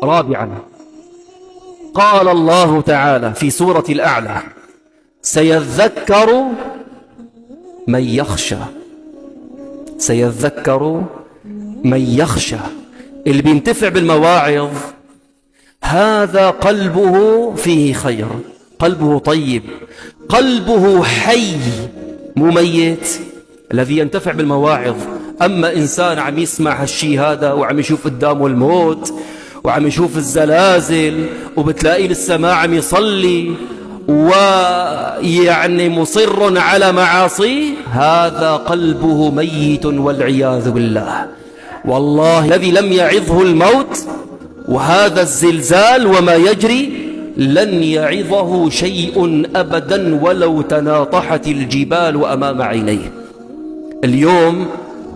رابعا، قال الله تعالى في سورة الأعلى: سيذكر من يخشى. سيذكر من يخشى. اللي بينتفع بالمواعظ هذا قلبه فيه خير، قلبه طيب، قلبه حي مو ميت، الذي ينتفع بالمواعظ. أما إنسان عم يسمع هالشي هذا وعم يشوف قدامه الموت وعم يشوف الزلازل وبتلاقيه للسماء عم يصلي ويعني مصر على معاصيه، هذا قلبه ميت والعياذ بالله. والله الذي لم يعظه الموت وهذا الزلزال وما يجري لن يعظه شيء أبدا ولو تناطحت الجبال أمام عينيه. اليوم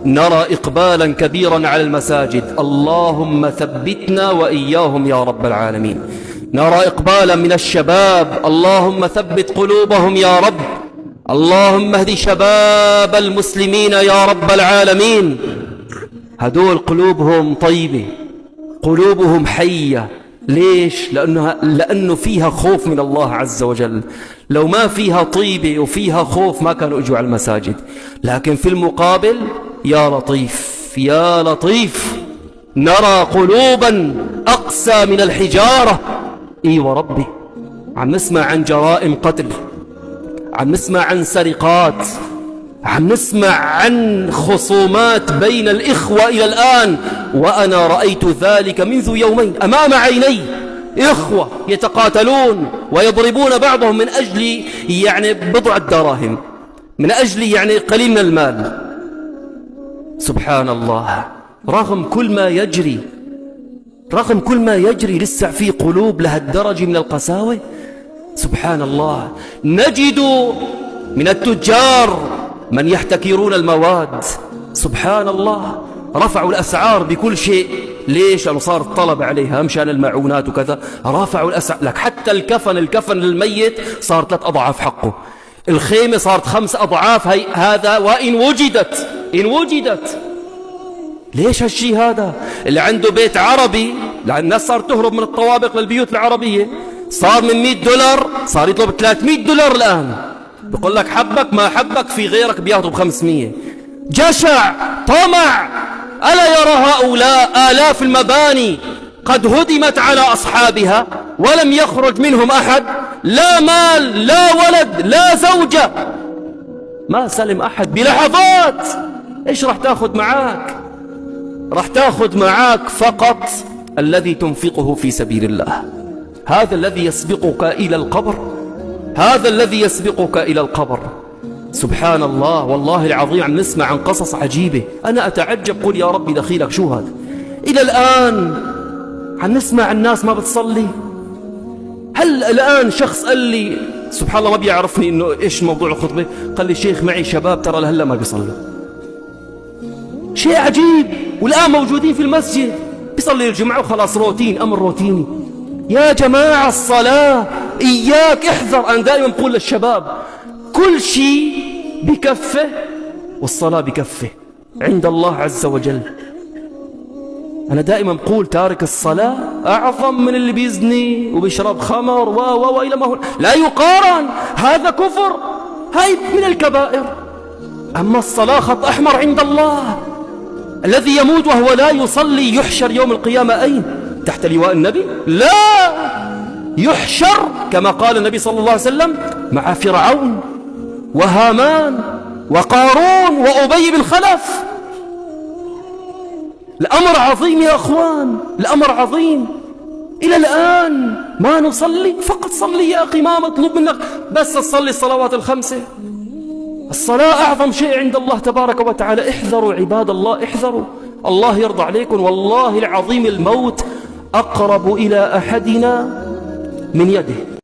نرى إقبالا كبيرا على المساجد، اللهم ثبتنا وإياهم يا رب العالمين. نرى إقبالا من الشباب، اللهم ثبت قلوبهم يا رب، اللهم اهد شباب المسلمين يا رب العالمين. هدول قلوبهم طيبة، قلوبهم حية. ليش؟ لأنه فيها خوف من الله عز وجل. لو ما فيها طيبة وفيها خوف ما كانوا اجوا على المساجد. لكن في المقابل يا لطيف يا لطيف، نرى قلوبا أقسى من الحجارة. إي وربي، عم نسمع عن جرائم قتل، عم نسمع عن سرقات، عم نسمع عن خصومات بين الإخوة إلى الآن، وأنا رأيت ذلك منذ يومين أمام عيني. إخوة يتقاتلون ويضربون بعضهم من أجل يعني بضعة دراهم، من أجل يعني قليل من المال. سبحان الله، رغم كل ما يجري لسه في قلوب لهالدرجة من القساوة. سبحان الله. نجد من التجار من يحتكرون المواد. سبحان الله، رفعوا الأسعار بكل شيء. ليش؟ لأنه صار الطلب عليها مشان المعونات وكذا، رفعوا الأسعار. لك حتى الكفن للميت صار 3 أضعاف حقه، الخيمة صارت 5 أضعاف هذا، وإن وجدت. ليش هالشي هذا؟ اللي عنده بيت عربي، لأن الناس صار تهرب من الطوابق للبيوت العربية، صار من $100 صار يطلب $300 الآن. بقول لك حبك ما حبك، في غيرك بياخذوا ب500. جشع، طمع. ألا يرى هؤلاء آلاف المباني قد هدمت على أصحابها ولم يخرج منهم أحد؟ لا مال، لا ولد، لا زوجة، ما سلم أحد بلحظات. إيش راح تأخذ معاك؟ راح تأخذ معاك فقط الذي تنفقه في سبيل الله. هذا الذي يسبقك إلى القبر، هذا الذي يسبقك إلى القبر. سبحان الله، والله العظيم عم نسمع عن قصص عجيبة. أنا أتعجب، قل يا ربي دخيلك شو هذا؟ إلى الآن عم نسمع الناس ما بتصلي. هل الآن شخص قال لي، سبحان الله ما بيعرفني إنه إيش موضوع الخطبة، قال لي شيخ معي شباب ترى لهلا ما بيصلوا. شيء عجيب. والآن موجودين في المسجد بيصلي الجمعة وخلاص، روتين، أمر روتيني. يا جماعة الصلاة إياك احذر. أنا دائما بقول للشباب كل شيء بكفه والصلاة بكفه عند الله عز وجل. أنا دائما بقول تارك الصلاة أعظم من اللي بيزني وبيشرب خمر وإلى ما هو، لا يقارن. هذا كفر، هاي من الكبائر. أما الصلاة خط أحمر عند الله. الذي يموت وهو لا يصلي يحشر يوم القيامة أين؟ تحت لواء النبي؟ لا، يحشر كما قال النبي صلى الله عليه وسلم مع فرعون وهامان وقارون وأبي بن خلف. الأمر عظيم يا أخوان، الأمر عظيم. إلى الآن ما نصلي. فقط صلي يا أخي، ما مطلوب منك بس تصلي الصلوات ال5. الصلاة أعظم شيء عند الله تبارك وتعالى. احذروا عباد الله، احذروا، الله يرضى عليكم. والله العظيم الموت أقرب إلى أحدنا من يده.